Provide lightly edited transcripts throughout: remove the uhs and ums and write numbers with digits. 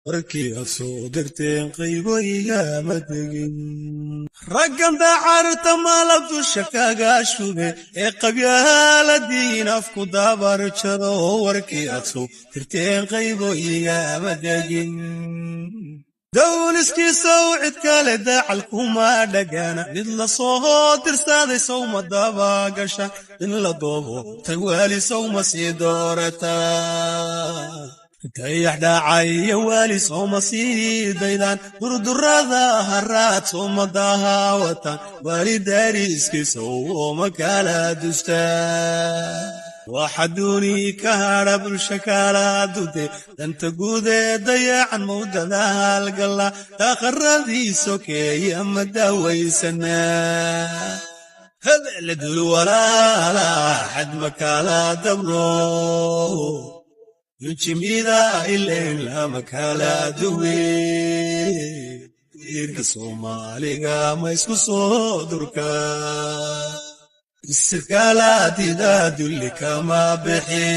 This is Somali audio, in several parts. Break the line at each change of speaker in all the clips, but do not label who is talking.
warkii aad soo dirteen qayboyiga ma tegin raggan dacarta maalab dusha kaga shube ee qabyaaladiin afku dabar jaro warkii aad soo dirteen qayboyiga ma tegin dawliskiisa cid kale dacalkuma dhagana mid la soo dirsaday sawma daba gasha in la doobo tagwaali sawma sii doorataa dayax dhacay wali sawma sii daydaan durdurada haraad sawma dahaawatan wali dariskiisa uma kala dustaa waxaduuni ka hadha bulsha kala dude danta guude dayacan mawdada halgala taqaradii sokeeya ma dawaysanaa hebel dul walaala xad ma kala dabro yujimida ileen lama kala duwe diirka Soomaaliga ma isku soo durka isirkaalaadida dulli kama bixi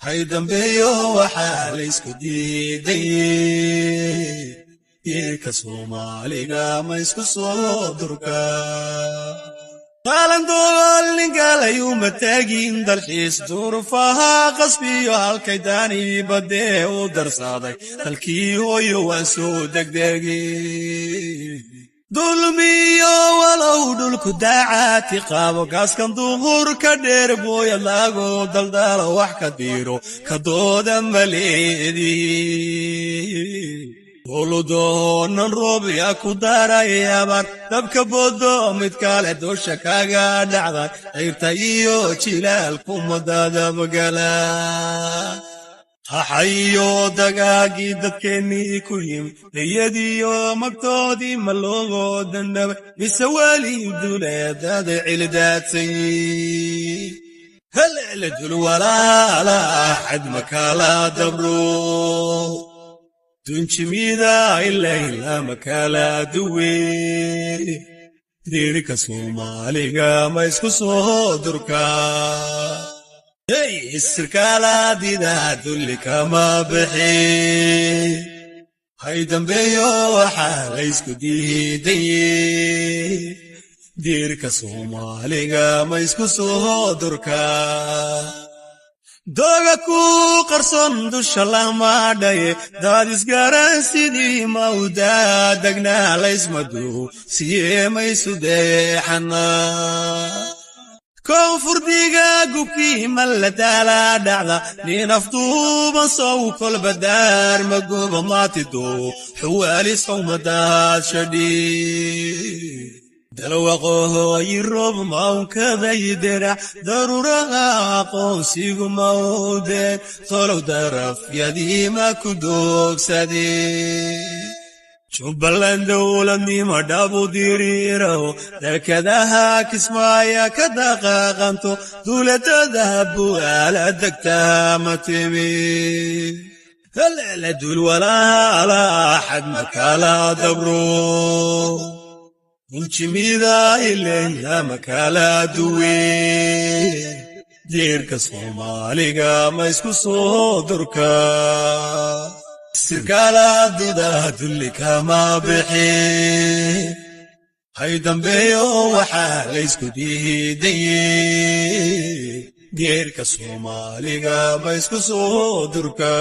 hay dambeeyo waxaa la isku diiday diirka Soomaaliga ma isku soo durka قالن دول قال يوم تاجين dalxiis durufaha qasbiyo halkay daani badee u darsaday halkii hooyo waan soo degdegay dulmiyo walow dhulku daacati qaabo gaaskan duhur ka dheer booya lago daldalo wax ka diiro ka dooda maleedii ولدون روبيا كدارا يابار دبك بودو متكالة دوشا كاقا دعضا ايرتايو چلال كومدادا بقالا حيو دقاقي دكيني كويم ليديو مكتودي ملوغو دندب بسوالي بدولة دادي علدات سي هل علدول ولا لا حد مكالا دبرو dunchimida illa makala duwe diirka Soomaaliga ma isku soo durka hey isirkaalaadida dulli kama bixi hay dambeeyo waxaa la isku diiday diirka Soomaaliga ma isku soo durka doga ku qarson dusha lama dhaye daad isgaran sidii mawda dagna la ismadu siyemay sudeexana koonfurdiga gubkii maladaala dhacda nin afduuban sow kol badaar maguba maatido xuwaali sawmadaad shadhii دلوقه يروب موكذا يدرع ضرورها قوسيق مودين طولو درف يدي ما كدوك سدي شبالان دولاني مدابو ديريرو دكذاها كسمايا كداقا غانتو دولة ذهبو على دكتا متمي هل دول ولا لا حد مكالا دبرو dunchimida ileen lama kala duwe diirka Soomaaliga ma isku soo durka sirkaalaadida dulli kama bixi hay dambeeyo waxaa la isku diiday diirka Soomaaliga ma isku soo durka